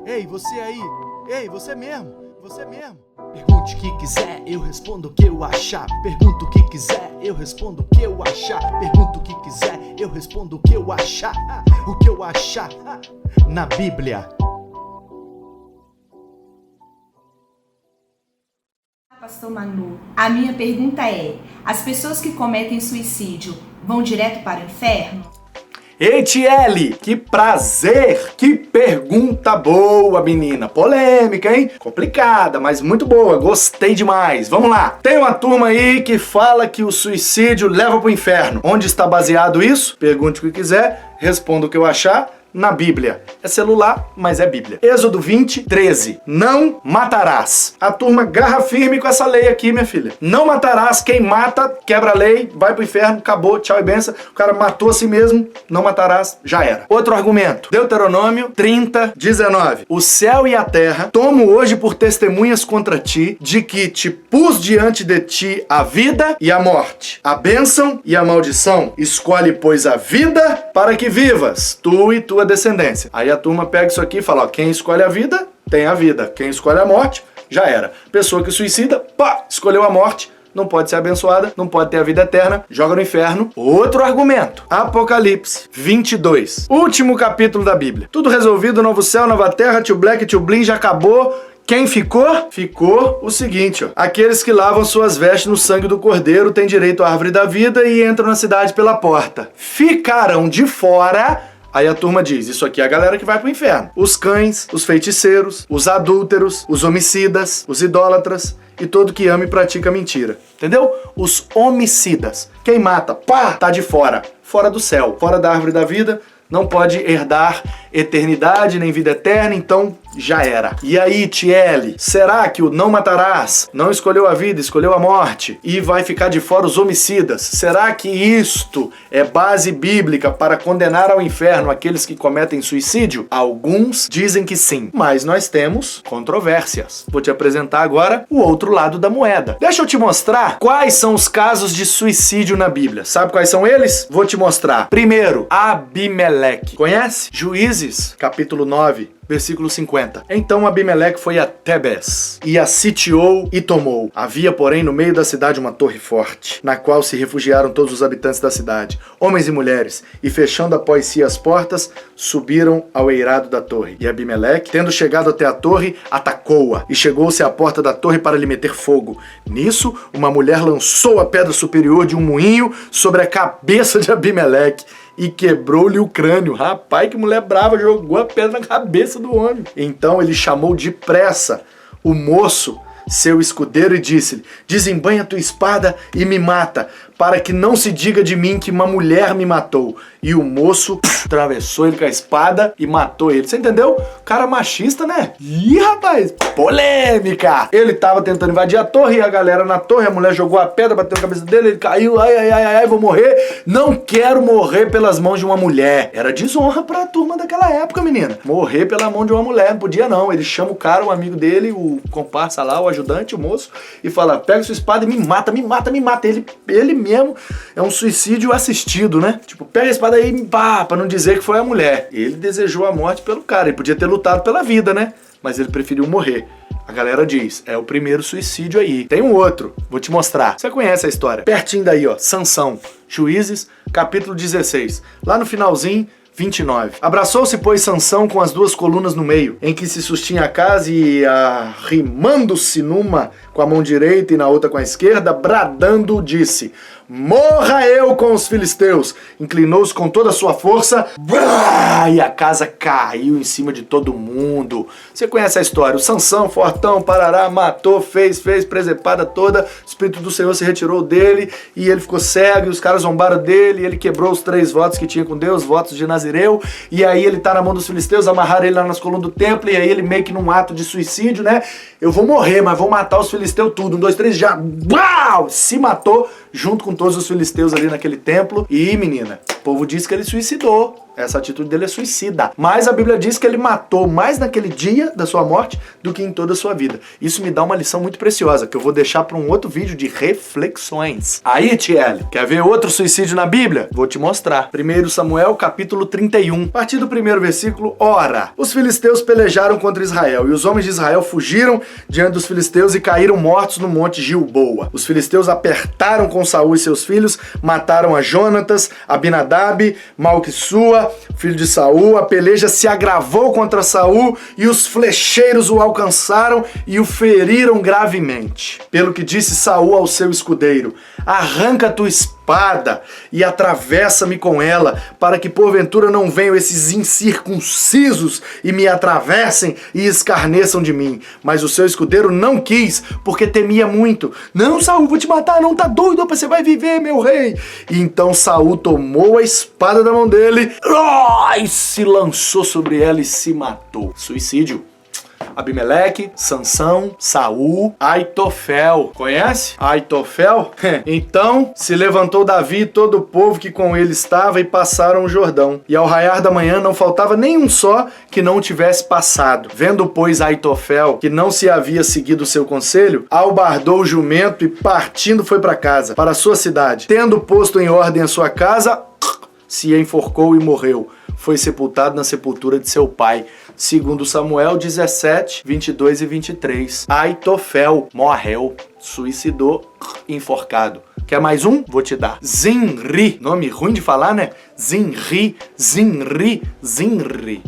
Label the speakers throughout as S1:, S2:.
S1: Ei, você aí! Ei, você mesmo! Você mesmo! Pergunte o que quiser, eu respondo o que eu achar. Pergunta o que quiser, eu respondo o que eu achar. Pergunta o que quiser, eu respondo o que eu achar. O que eu achar na Bíblia.
S2: Pastor Manu, a minha pergunta é: as pessoas que cometem suicídio vão direto para o inferno?
S3: Ei, Tiele, que prazer! Que pergunta boa, menina. Polêmica, hein? Complicada, mas muito boa. Gostei demais. Vamos lá. Tem uma turma aí que fala que o suicídio leva pro inferno. Onde está baseado isso? Pergunte o que quiser, responda o que eu achar. Na Bíblia. É celular, mas é Bíblia. Êxodo 20, 13. Não matarás. A turma garra firme com essa lei aqui, minha filha. Não matarás. Quem mata, quebra a lei, vai pro inferno, acabou, tchau e benção. O cara matou a si mesmo, não matarás, já era. Outro argumento. Deuteronômio 30, 19. O céu e a terra tomo hoje por testemunhas contra ti, de que te pus diante de ti a vida e a morte, a bênção e a maldição. Escolhe, pois, a vida para que vivas, tu e tua descendência. Aí a turma pega isso aqui e fala, ó, quem escolhe a vida, tem a vida. Quem escolhe a morte, já era. Pessoa que suicida, pá, escolheu a morte, não pode ser abençoada, não pode ter a vida eterna, joga no inferno. Outro argumento. Apocalipse 22. Último capítulo da Bíblia. Tudo resolvido, novo céu, nova terra, tio Black, tio Blin, já acabou. Quem ficou? Ficou o seguinte, ó. Aqueles que lavam suas vestes no sangue do Cordeiro têm direito à árvore da vida e entram na cidade pela porta. Ficarão de fora. Aí a turma diz, isso aqui é a galera que vai pro inferno. Os cães, os feiticeiros, os adúlteros, os homicidas, os idólatras e todo que ama e pratica mentira. Entendeu? Os homicidas. Quem mata, pá, tá de fora. Fora do céu, fora da árvore da vida, não pode herdar eternidade nem vida eterna, então já era. E aí, Tiele, será que o não matarás não escolheu a vida, escolheu a morte e vai ficar de fora os homicidas? Será que isto é base bíblica para condenar ao inferno aqueles que cometem suicídio? Alguns dizem que sim, mas nós temos controvérsias. Vou te apresentar agora o outro lado da moeda. Deixa eu te mostrar quais são os casos de suicídio na Bíblia. Sabe quais são eles? Vou te mostrar. Primeiro, Abimeleque. Conhece? Juízes, capítulo 9. Versículo 50. Então Abimeleque foi a Tebes e a sitiou e tomou. Havia, porém, no meio da cidade uma torre forte, na qual se refugiaram todos os habitantes da cidade, homens e mulheres, e fechando após si as portas, subiram ao eirado da torre. E Abimeleque, tendo chegado até a torre, atacou-a, e chegou-se à porta da torre para lhe meter fogo. Nisso, uma mulher lançou a pedra superior de um moinho sobre a cabeça de Abimeleque, e quebrou-lhe o crânio. Rapaz, que mulher brava, jogou a pedra na cabeça do homem. Então ele chamou depressa o moço, seu escudeiro, e disse-lhe, desembanha tua espada e me mata, para que não se diga de mim que uma mulher me matou. E o moço atravessou ele com a espada e matou ele. Você entendeu? Cara machista, né? Ih, rapaz, polêmica! Ele tava tentando invadir a torre, e a galera na torre, a mulher jogou a pedra, bateu na cabeça dele, ele caiu, ai, vou morrer. Não quero morrer pelas mãos de uma mulher. Era desonra pra turma daquela época, menina. Morrer pela mão de uma mulher, não podia não. Ele chama o cara, o amigo dele, o comparsa lá, o ajudante, o moço, e fala, pega sua espada e me mata. Ele mesmo é um suicídio assistido, né? Tipo, pega a espada aí e pá, pra não dizer que foi a mulher. Ele desejou a morte pelo cara, ele podia ter lutado pela vida, né? Mas ele preferiu morrer. A galera diz, é o primeiro suicídio aí. Tem um outro, vou te mostrar. Você conhece a história. Pertinho daí, ó, Sansão. Juízes, capítulo 16. Lá no finalzinho, 29. Abraçou-se, pois, Sansão com as duas colunas no meio, em que se sustinha a casa, e arrimando-se numa com a mão direita e na outra com a esquerda, bradando, disse, morra eu com os filisteus. Inclinou-se com toda a sua força, e a casa caiu em cima de todo mundo. Você conhece a história, o Sansão, fortão, parará, matou, fez presepada toda, o Espírito do Senhor se retirou dele, e ele ficou cego, e os caras zombaram dele, e ele quebrou os 3 votos que tinha com Deus, votos de Nazireu, e aí ele tá na mão dos filisteus, amarraram ele lá nas colunas do templo, e aí ele meio que num ato de suicídio, né, eu vou morrer, mas vou matar os filisteus tudo, 1, 2, 3, já, uau, se matou, junto com todos os filisteus ali naquele templo, e menina, o povo disse que ele suicidou. Essa atitude dele é suicida. Mas a Bíblia diz que ele matou mais naquele dia da sua morte do que em toda a sua vida. Isso me dá uma lição muito preciosa, que eu vou deixar para um outro vídeo de reflexões. Aí, Tiele, quer ver outro suicídio na Bíblia? Vou te mostrar. 1 Samuel, capítulo 31. A partir do primeiro versículo, ora, os filisteus pelejaram contra Israel, e os homens de Israel fugiram diante dos filisteus e caíram mortos no monte Gilboa. Os filisteus apertaram com Saul e seus filhos, mataram a Jonatas, Abinadab, Malquissua, filho de Saul. A peleja se agravou contra Saul e os flecheiros o alcançaram e o feriram gravemente. Pelo que disse Saul ao seu escudeiro: arranca a tua espada e atravessa-me com ela, para que porventura não venham esses incircuncisos e me atravessem e escarneçam de mim. Mas o seu escudeiro não quis, porque temia muito. Não, Saul, vou te matar, não, tá doido, você vai viver, meu rei. E então Saul tomou a espada da mão dele e se lançou sobre ela e se matou. Suicídio. Abimeleque, Sansão, Saul, Aitofel. Conhece? Aitofel? Então se levantou Davi e todo o povo que com ele estava e passaram o Jordão. E ao raiar da manhã não faltava nenhum só que não tivesse passado. Vendo, pois, Aitofel que não se havia seguido o seu conselho, albardou o jumento e partindo foi para casa, para a sua cidade. Tendo posto em ordem a sua casa, se enforcou e morreu. Foi sepultado na sepultura de seu pai. Segundo Samuel 17, 22 e 23. Aitofel morreu, suicidou, enforcado. Quer mais um? Vou te dar. Zinri. Nome ruim de falar, né? Zinri.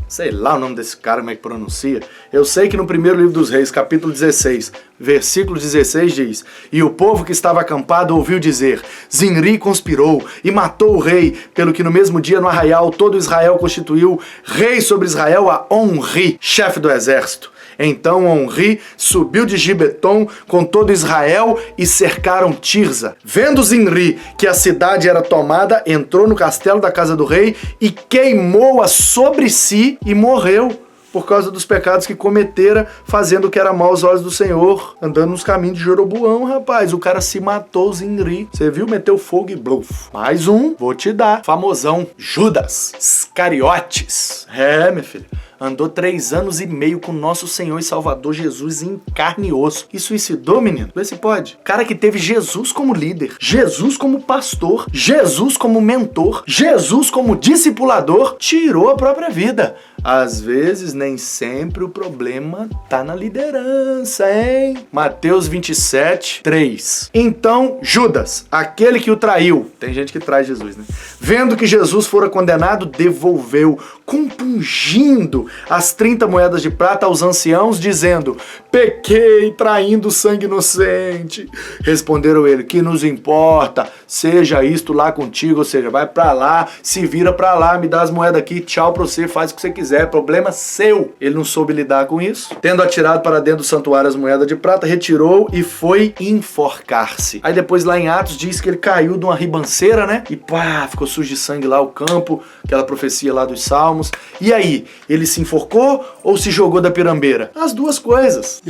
S3: Sei lá o nome desse cara, como é que pronuncia. Eu sei que no primeiro livro dos Reis, capítulo 16, versículo 16 diz: e o povo que estava acampado ouviu dizer: Zinri conspirou e matou o rei, pelo que no mesmo dia no arraial todo Israel constituiu rei sobre Israel a Onri, chefe do exército. Então Onri subiu de Gibeton com todo Israel e cercaram Tirza. Vendo Zinri que a cidade era tomada, entrou no castelo da casa do rei e queimou-a sobre si e morreu, por causa dos pecados que cometera, fazendo o que era mal aos olhos do Senhor, andando nos caminhos de Jeroboão, rapaz. O cara se matou, Zinri. Você viu? Meteu fogo e bluf. Mais um, vou te dar. Famosão, Judas Iscariotes. Meu filho. Andou 3 anos e meio com nosso Senhor e Salvador Jesus em carne e osso. E suicidou, menino? Vê se pode. Cara que teve Jesus como líder, Jesus como pastor, Jesus como mentor, Jesus como discipulador, tirou a própria vida. Às vezes, nem sempre o problema tá na liderança, hein? Mateus 27, 3. Então, Judas, aquele que o traiu, tem gente que trai Jesus, né? Vendo que Jesus fora condenado, devolveu, compungindo as 30 moedas de prata aos anciãos, dizendo: pequei traindo sangue inocente. Responderam ele: que nos importa? Seja isto lá contigo, ou seja, vai pra lá, se vira pra lá, me dá as moedas aqui, tchau pra você, faz o que você quiser, problema seu. Ele não soube lidar com isso. Tendo atirado para dentro do santuário as moedas de prata, retirou e foi enforcar-se. Aí depois lá em Atos diz que ele caiu de uma ribanceira, né? E pá, ficou sujo de sangue lá o campo, aquela profecia lá dos Salmos. E aí, ele se enforcou ou se jogou da pirambeira? As duas coisas.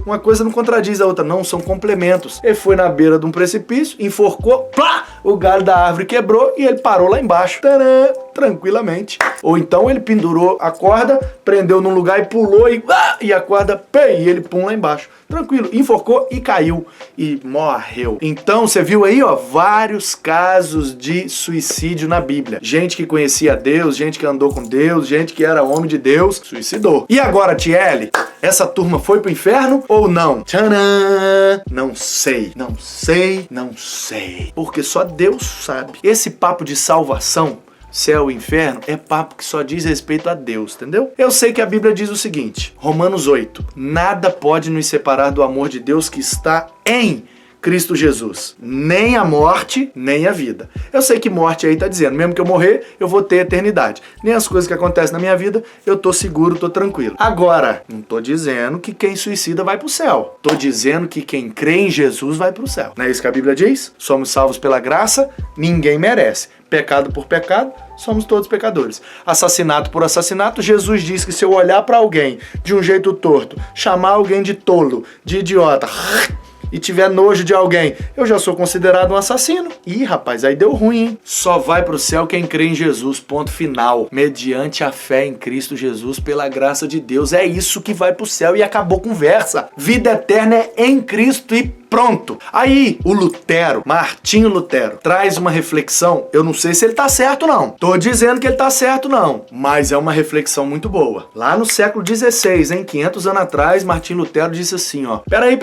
S3: Uma coisa não contradiz a outra, não, são complementos. Ele foi na beira de um precipício, enforcou, plá, o galho da árvore quebrou e ele parou lá embaixo. Tadã, tranquilamente. Ou então ele pendurou a corda, prendeu num lugar e pulou e a corda, e ele pum lá embaixo. Tranquilo, enforcou e caiu e morreu. Então você viu aí, ó, vários casos de suicídio na Bíblia. Gente que conhecia Deus, gente que andou com Deus, gente que era homem de Deus, suicidou. E agora, Tiele, essa turma foi pro inferno ou não? Tcharam! Não sei, não sei, não sei. Porque só Deus sabe. Esse papo de salvação, céu e inferno, é papo que só diz respeito a Deus, entendeu? Eu sei que a Bíblia diz o seguinte, Romanos 8, nada pode nos separar do amor de Deus que está em Cristo Jesus, nem a morte, nem a vida. Eu sei que morte aí tá dizendo, mesmo que eu morrer, eu vou ter eternidade. Nem as coisas que acontecem na minha vida, eu tô seguro, tô tranquilo. Agora, não tô dizendo que quem suicida vai pro céu. Tô dizendo que quem crê em Jesus vai pro céu. Não é isso que a Bíblia diz? Somos salvos pela graça, ninguém merece. Pecado por pecado, somos todos pecadores. Assassinato por assassinato, Jesus diz que se eu olhar para alguém de um jeito torto, chamar alguém de tolo, de idiota, e tiver nojo de alguém, eu já sou considerado um assassino. Ih, rapaz, aí deu ruim, hein? Só vai pro céu quem crê em Jesus, ponto final. Mediante a fé em Cristo Jesus, pela graça de Deus. É isso que vai pro céu e acabou a conversa. Vida eterna é em Cristo e pronto. Aí, o Lutero, Martinho Lutero, traz uma reflexão. Eu não sei se ele tá certo, não. Tô dizendo que ele tá certo, não. Mas é uma reflexão muito boa. Lá no século XVI, hein? 500 anos atrás, Martinho Lutero disse assim, ó. Peraí.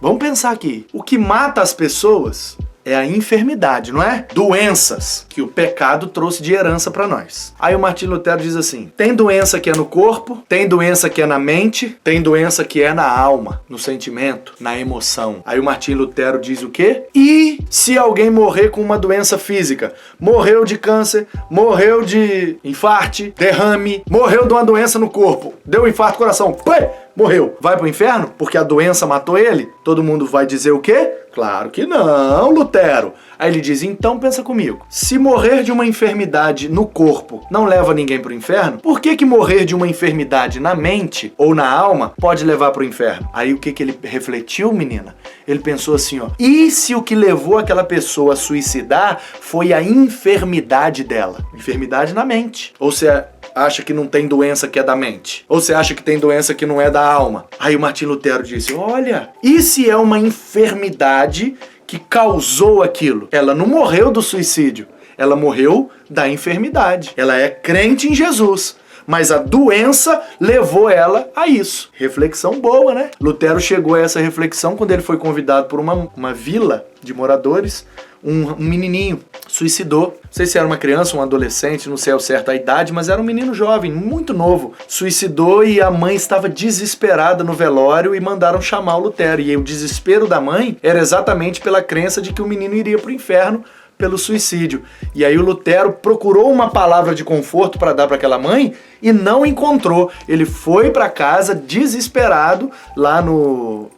S3: Vamos pensar aqui. O que mata as pessoas é a enfermidade, não é? Doenças que o pecado trouxe de herança para nós. Aí o Martinho Lutero diz assim, tem doença que é no corpo, tem doença que é na mente, tem doença que é na alma, no sentimento, na emoção. Aí o Martinho Lutero diz o quê? E se alguém morrer com uma doença física, morreu de câncer, morreu de infarte, derrame, morreu de uma doença no corpo, deu um infarto do coração, pê! Morreu. Vai pro inferno? Porque a doença matou ele? Todo mundo vai dizer o quê? Claro que não, Lutero. Aí ele diz, então pensa comigo. Se morrer de uma enfermidade no corpo não leva ninguém pro inferno, por que morrer de uma enfermidade na mente ou na alma pode levar pro inferno? Aí o que ele refletiu, menina? Ele pensou assim, ó. E se o que levou aquela pessoa a suicidar foi a enfermidade dela? Enfermidade na mente. Ou seja, acha que não tem doença que é da mente? Ou você acha que tem doença que não é da alma? Aí o Martinho Lutero disse, olha, e se é uma enfermidade que causou aquilo? Ela não morreu do suicídio, ela morreu da enfermidade. Ela é crente em Jesus, mas a doença levou ela a isso. Reflexão boa, né? Lutero chegou a essa reflexão quando ele foi convidado por uma vila de moradores. Um menininho suicidou. Não sei se era uma criança, um adolescente, não sei ao certo a idade, mas era um menino jovem, muito novo. Suicidou e a mãe estava desesperada no velório e mandaram chamar o Lutero. E o desespero da mãe era exatamente pela crença de que o menino iria para o inferno pelo suicídio. E aí o Lutero procurou uma palavra de conforto para dar para aquela mãe e não encontrou. Ele foi para casa desesperado, lá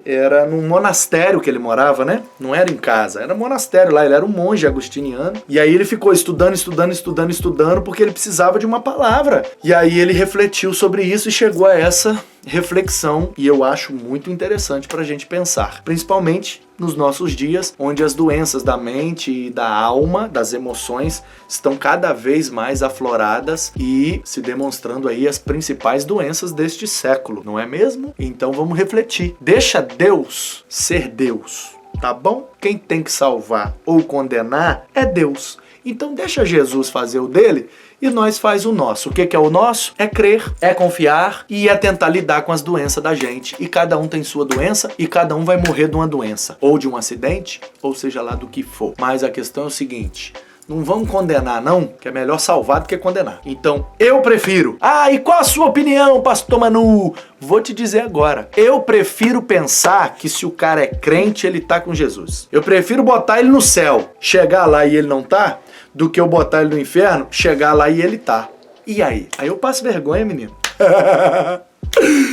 S3: era num monastério que ele morava, né? Não era em casa, era um monastério lá, ele era um monge agostiniano. E aí ele ficou estudando, porque ele precisava de uma palavra. E aí ele refletiu sobre isso e chegou a essa reflexão, e eu acho muito interessante para a gente pensar, principalmente nos nossos dias, onde as doenças da mente e da alma, das emoções, estão cada vez mais afloradas e se demonstrando aí as principais doenças deste século, não é mesmo? Então vamos refletir. Deixa Deus ser Deus, tá bom? Quem tem que salvar ou condenar é Deus. Então deixa Jesus fazer o dele e nós faz o nosso. O que é o nosso? É crer, é confiar e é tentar lidar com as doenças da gente. E cada um tem sua doença e cada um vai morrer de uma doença. Ou de um acidente, ou seja lá do que for. Mas a questão é o seguinte, não vamos condenar não, que é melhor salvar do que condenar. Então, eu prefiro. Ah, e qual a sua opinião, pastor Manu? Vou te dizer agora. Eu prefiro pensar que se o cara é crente, ele tá com Jesus. Eu prefiro botar ele no céu, chegar lá e ele não tá, do que eu botar ele no inferno, chegar lá e ele tá. E aí? Aí eu passo vergonha, menino.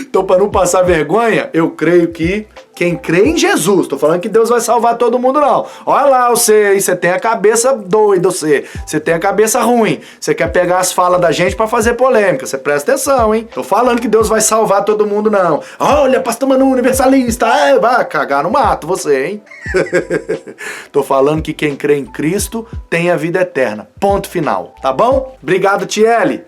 S3: Então, para não passar vergonha, eu creio que quem crê em Jesus, tô falando que Deus vai salvar todo mundo não. Olha lá você tem a cabeça doida, você tem a cabeça ruim, você quer pegar as falas da gente para fazer polêmica, você presta atenção, hein? Tô falando que Deus vai salvar todo mundo não. Olha, pastor Manu, universalista, vai cagar no mato você, hein? Tô falando que quem crê em Cristo tem a vida eterna, ponto final, tá bom? Obrigado, Tiele.